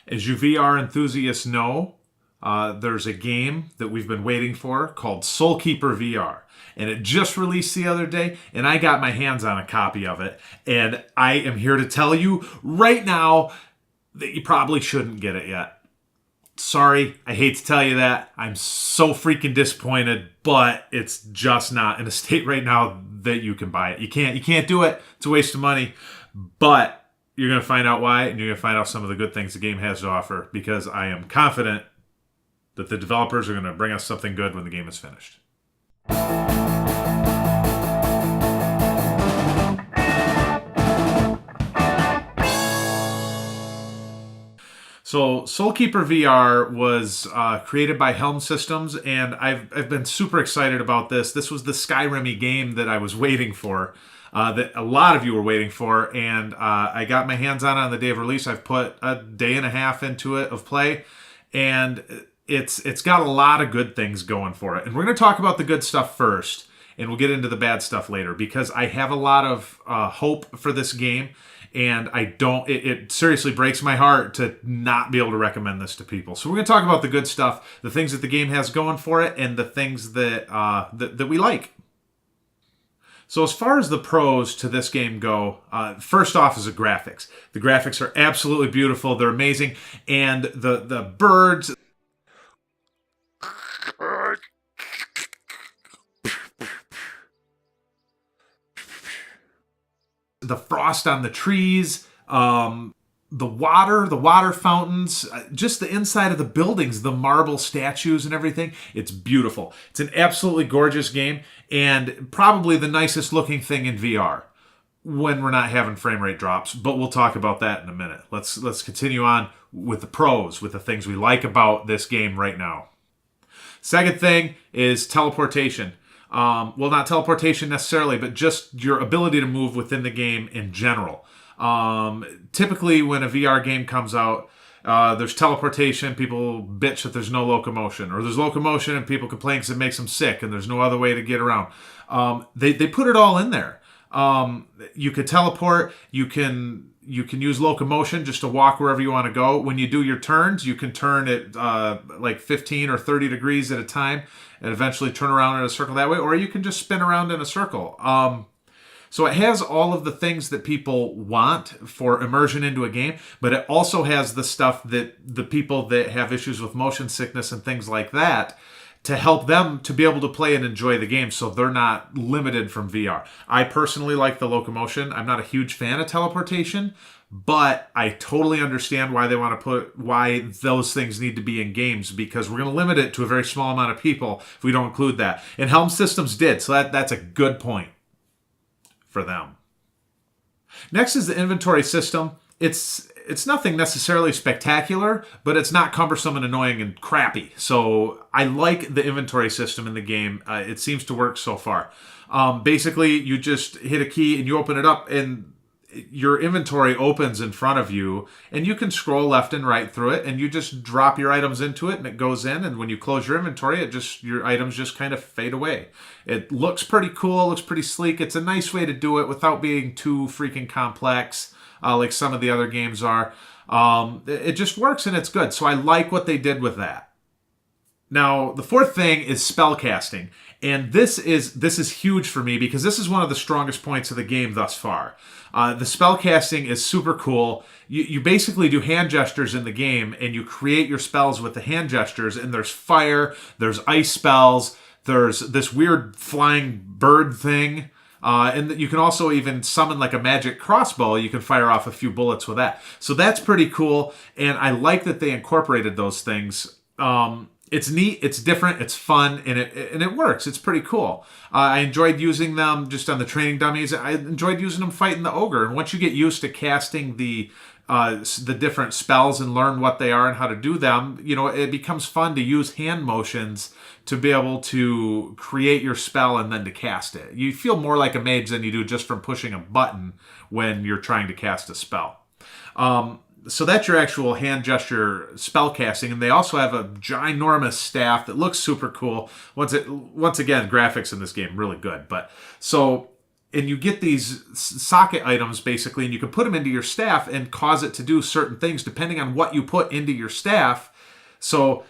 As you VR enthusiasts know, there's a game that we've been waiting for called SoulKeeper VR. And it just released the other day, and I got my hands on a copy of it. And I am here to tell you right now that you probably shouldn't get it yet. Sorry, I hate to tell you that. I'm so freaking disappointed, but it's just not in a state right now that you can buy it. You can't do it. It's a waste of money. But you're going to find out why, and you're going to find out some of the good things the game has to offer, because I am confident that the developers are going to bring us something good when the game is finished. So SoulKeeper VR was created by Helm Systems, and I've been super excited about this. This was the Skyrim game that I was waiting for, that a lot of you were waiting for, and I got my hands on the day of release. I've put a day and a half into it of play, and it's got a lot of good things going for it. And we're going to talk about the good stuff first, and we'll get into the bad stuff later, because I have a lot of hope for this game. And it seriously breaks my heart to not be able to recommend this to people. So we're going to talk about the good stuff, the things that the game has going for it, and the things that that we like. So as far as the pros to this game go, first off is the graphics. The graphics are absolutely beautiful. They're amazing. And the birds... the frost on the trees, the water fountains, just the inside of the buildings, the marble statues and everything. It's beautiful. It's an absolutely gorgeous game, and probably the nicest looking thing in VR when we're not having frame rate drops, but we'll talk about that in a minute. Let's continue on with the pros, with the things we like about this game right now. Second thing is teleportation. Well, not teleportation necessarily, but just your ability to move within the game in general. Typically, when a VR game comes out, there's teleportation. People bitch that there's no locomotion, or there's locomotion and people complain because it makes them sick and there's no other way to get around. They put it all in there. You could teleport. You can use locomotion just to walk wherever you want to go. When you do your turns, you can turn it like 15 or 30 degrees at a time and eventually turn around in a circle that way, or you can just spin around in a circle. So it has all of the things that people want for immersion into a game, but it also has the stuff that the people that have issues with motion sickness and things like that, to help them to be able to play and enjoy the game so they're not limited from VR. I personally like the locomotion. I'm not a huge fan of teleportation, but I totally understand why they want to why those things need to be in games, because we're going to limit it to a very small amount of people if we don't include that. And Helm Systems did, so that's a good point for them. Next is the inventory system. It's nothing necessarily spectacular, but it's not cumbersome and annoying and crappy. So I like the inventory system in the game. It seems to work so far. Basically, you just hit a key and you open it up, and your inventory opens in front of you, and you can scroll left and right through it, and you just drop your items into it, and it goes in. And when you close your inventory, your items just kind of fade away. It looks pretty cool. Looks pretty sleek. It's a nice way to do it without being too freaking complex, like some of the other games are. It just works, and it's good. So I like what they did with that. Now, the fourth thing is spellcasting. And this is huge for me, because this is one of the strongest points of the game thus far. The spellcasting is super cool. You basically do hand gestures in the game, and you create your spells with the hand gestures. And there's fire, there's ice spells, there's this weird flying bird thing. And you can also even summon like a magic crossbow. You can fire off a few bullets with that. So that's pretty cool. And I like that they incorporated those things. It's neat, it's different, it's fun, and it works. It's pretty cool. I enjoyed using them just on the training dummies. I enjoyed using them fighting the ogre. And once you get used to casting the different spells and learn what they are and how to do them, it becomes fun to use hand motions to be able to create your spell and then to cast it. You feel more like a mage than you do just from pushing a button when you're trying to cast a spell. So that's your actual hand gesture spell casting, and they also have a ginormous staff that looks super cool. Once again, graphics in this game really good. But so and you get these socket items basically, and you can put them into your staff and cause it to do certain things depending on what you put into your staff. So,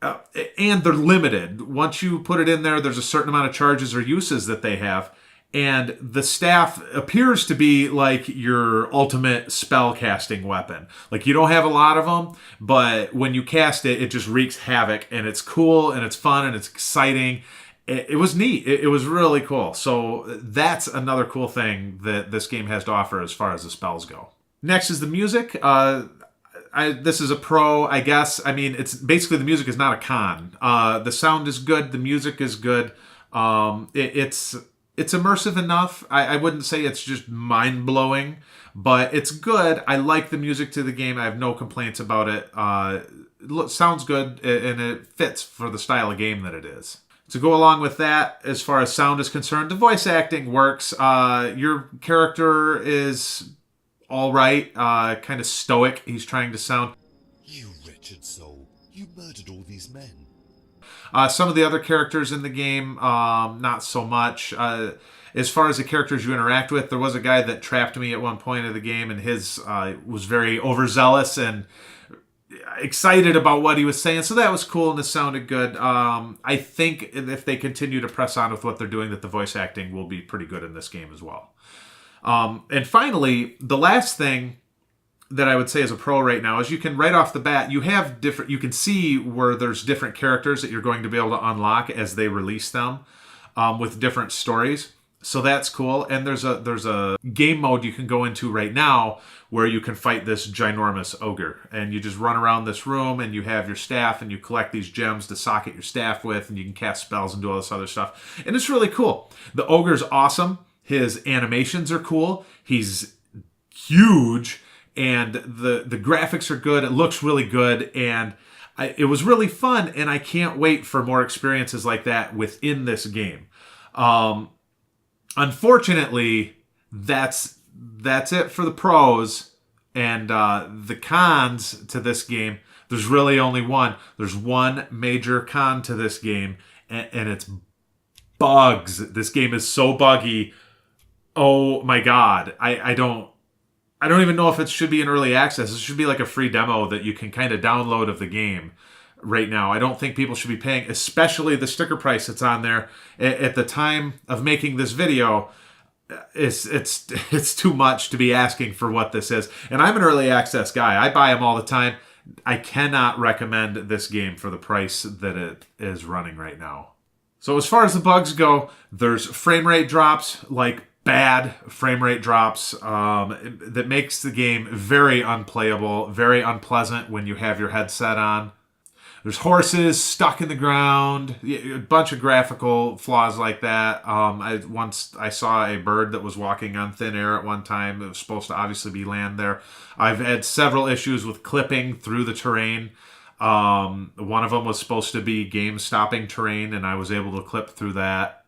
and they're limited. Once you put it in there, there's a certain amount of charges or uses that they have. And the staff appears to be like your ultimate spell casting weapon. Like, you don't have a lot of them, but when you cast it, it just wreaks havoc, and it's cool and it's fun and it's exciting. It was neat. It was really cool. So that's another cool thing that this game has to offer as far as the spells go. Next is the music. This is a pro, I guess. I mean, it's basically, the music is not a con. The sound is good. The music is good. It's immersive enough. I wouldn't say it's just mind-blowing, but it's good. I like the music to the game. I have no complaints about it. It sounds good, and it fits for the style of game that it is. To go along with that, as far as sound is concerned, the voice acting works. Your character is all right, kind of stoic. He's trying to sound. You wretched soul, you murdered all these men. Some of the other characters in the game, not so much. As far as the characters you interact with, there was a guy that trapped me at one point of the game, and his was very overzealous and excited about what he was saying, so that was cool and it sounded good. I think if they continue to press on with what they're doing, that the voice acting will be pretty good in this game as well. And finally, the last thing that I would say is a pro right now is you can, right off the bat, you can see where there's different characters that you're going to be able to unlock as they release them, with different stories. So that's cool. And there's a game mode you can go into right now where you can fight this ginormous ogre. And you just run around this room and you have your staff and you collect these gems to socket your staff with, and you can cast spells and do all this other stuff. And it's really cool. The ogre's awesome. His animations are cool. He's huge, and the graphics are good. It looks really good, and it was really fun, and I can't wait for more experiences like that within this game. Unfortunately, that's it for the pros, and the cons to this game. There's really only one. There's one major con to this game, and it's bugs. This game is so buggy. Oh my god! I don't even know if it should be in early access. It should be like a free demo that you can kind of download of the game right now. I don't think people should be paying, especially the sticker price that's on there at the time of making this video. It's too much to be asking for what this is. And I'm an early access guy. I buy them all the time. I cannot recommend this game for the price that it is running right now. So as far as the bugs go, there's frame rate drops, like bad frame rate drops, that makes the game very unplayable, very unpleasant when you have your headset on. There's horses stuck in the ground, a bunch of graphical flaws like that. I saw a bird that was walking on thin air at one time. It was supposed to obviously be land there. I've had several issues with clipping through the terrain. One of them was supposed to be game-stopping terrain, and I was able to clip through that.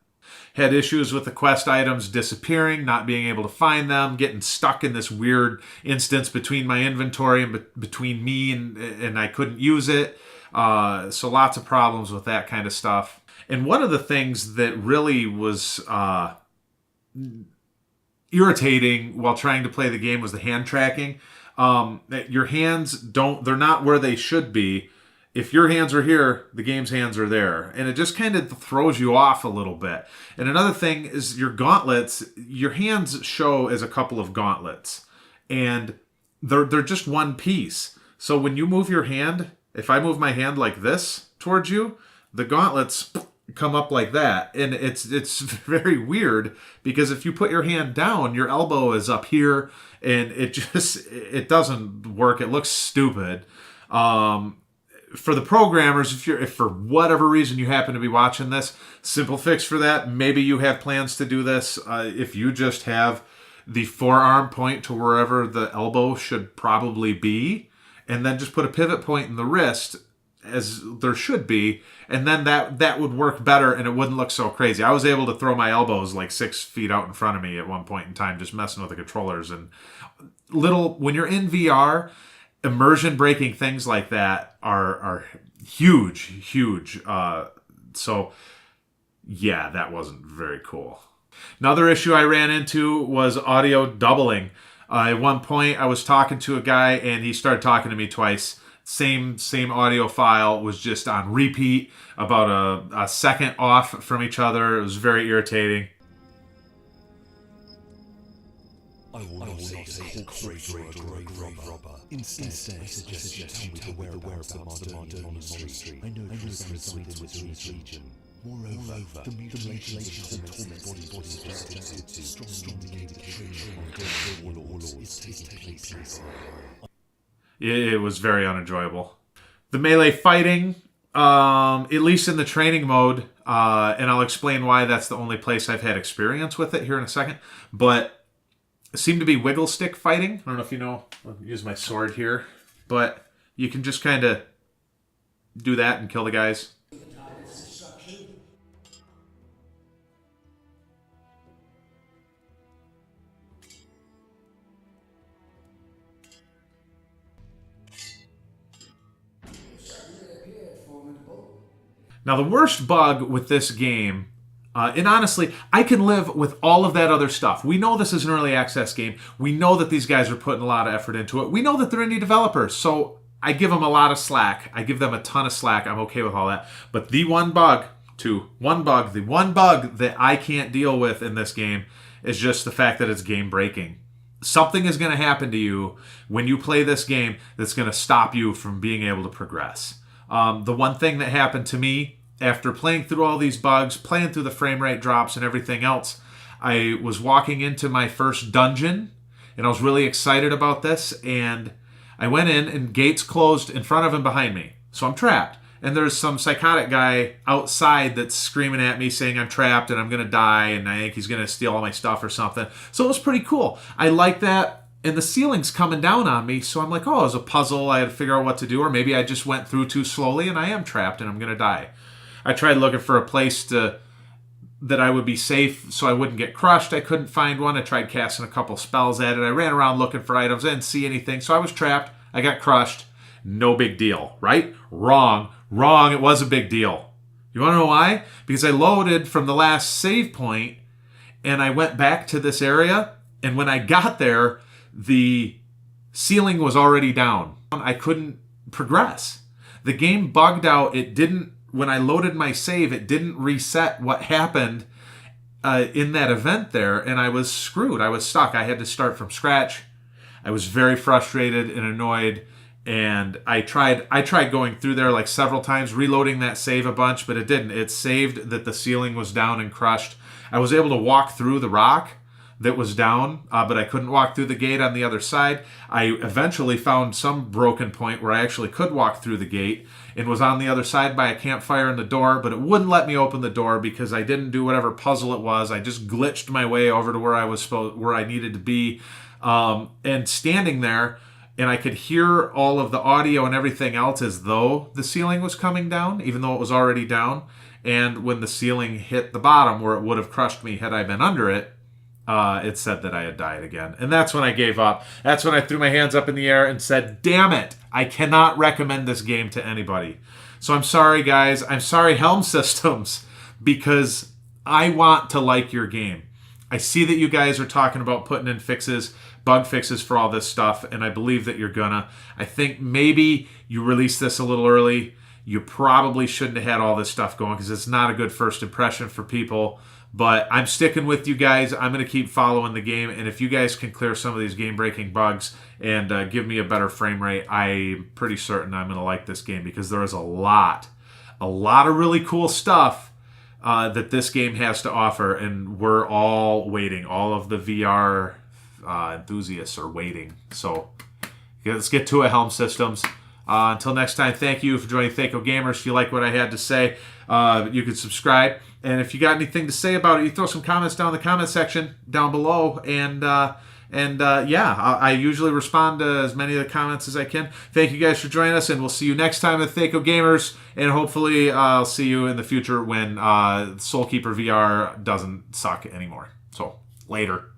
Had issues with the quest items disappearing, not being able to find them, getting stuck in this weird instance between my inventory and between me and I couldn't use it. So lots of problems with that kind of stuff. And one of the things that really was irritating while trying to play the game was the hand tracking. Your hands they're not where they should be. If your hands are here, the game's hands are there. And it just kind of throws you off a little bit. And another thing is your gauntlets. Your hands show as a couple of gauntlets. And they're just one piece. So when you move your hand, if I move my hand like this towards you, the gauntlets come up like that. And it's very weird, because if you put your hand down, your elbow is up here. And it doesn't work. It looks stupid. For the programmers, if for whatever reason you happen to be watching this, simple fix for that, maybe you have plans to do this. If you just have the forearm point to wherever the elbow should probably be, and then just put a pivot point in the wrist, as there should be, and then that would work better, and it wouldn't look so crazy. I was able to throw my elbows like 6 feet out in front of me at one point in time, just messing with the controllers. And when you're in VR, immersion breaking things like that are huge. So yeah, that wasn't very cool. Another issue I ran into was audio doubling. At one point, I was talking to a guy, and he started talking to me twice. Same audio file was just on repeat, about a second off from each other. It was very irritating. I will not say a corpse or a grave robber. Instead, I suggest you tell me the whereabouts of the modern monastery. I know some sites within this region. Moreover, the mutilations and torment bodies presented to strongly indication that warlords is taking place. It was very unenjoyable. The melee fighting, at least in the training mode, and I'll explain why that's the only place I've had experience with it here in a second, but it seemed to be wiggle stick fighting. I don't know if you know, I'll use my sword here, but you can just kind of do that and kill the guys. Now, the worst bug with this game, and honestly, I can live with all of that other stuff. We know this is an early access game. We know that these guys are putting a lot of effort into it. We know that they're indie developers, so I give them a lot of slack. I give them a ton of slack. I'm okay with all that. But the one bug that I can't deal with in this game is just the fact that it's game breaking. Something is going to happen to you when you play this game that's going to stop you from being able to progress. The one thing that happened to me after playing through all these bugs, playing through the frame rate drops and everything else, I was walking into my first dungeon, and I was really excited about this, and I went in, and gates closed in front of and behind me. So I'm trapped. And there's some psychotic guy outside that's screaming at me saying I'm trapped and I'm going to die, and I think he's going to steal all my stuff or something. So it was pretty cool. I like that. And the ceiling's coming down on me, so I'm like, oh, it was a puzzle. I had to figure out what to do, or maybe I just went through too slowly and I am trapped and I'm going to die. I tried looking for a place that I would be safe so I wouldn't get crushed. I couldn't find one. I tried casting a couple spells at it. I ran around looking for items. I didn't see anything, so I was trapped. I got crushed. No big deal, right? Wrong. It was a big deal. You want to know why? Because I loaded from the last save point, and I went back to this area, and when I got there, the ceiling was already down. I couldn't progress. The game bugged out. When I loaded my save, it didn't reset what happened in that event there, and I was screwed. I was stuck. I had to start from scratch. I was very frustrated and annoyed, and I tried going through there like several times, reloading that save a bunch, but it didn't. It saved that the ceiling was down and crushed. I was able to walk through the rock that was down, but I couldn't walk through the gate on the other side. I eventually found some broken point where I actually could walk through the gate and was on the other side by a campfire in the door, but it wouldn't let me open the door because I didn't do whatever puzzle it was. I just glitched my way over to where I needed to be, and standing there, and I could hear all of the audio and everything else as though the ceiling was coming down, even though it was already down. And when the ceiling hit the bottom where it would have crushed me had I been under it, it said that I had died again. And that's when I gave up. That's when I threw my hands up in the air and said, damn it, I cannot recommend this game to anybody. So I'm sorry, guys. I'm sorry, Helm Systems, because I want to like your game. I see that you guys are talking about putting in fixes, bug fixes for all this stuff, and I believe that you're gonna. I think maybe you released this a little early. You probably shouldn't have had all this stuff going because it's not a good first impression for people. But I'm sticking with you guys. I'm going to keep following the game. And if you guys can clear some of these game-breaking bugs and give me a better frame rate, I'm pretty certain I'm going to like this game because there is a lot of really cool stuff that this game has to offer. And we're all waiting. All of the VR enthusiasts are waiting. So let's get to it, Helm Systems. Until next time, thank you for joining Thaco Gamers. If you like what I had to say, you can subscribe. And if you got anything to say about it, you throw some comments down in the comment section down below. And I usually respond to as many of the comments as I can. Thank you guys for joining us, and we'll see you next time at Thaco Gamers. And hopefully I'll see you in the future when SoulKeeper VR doesn't suck anymore. So, later.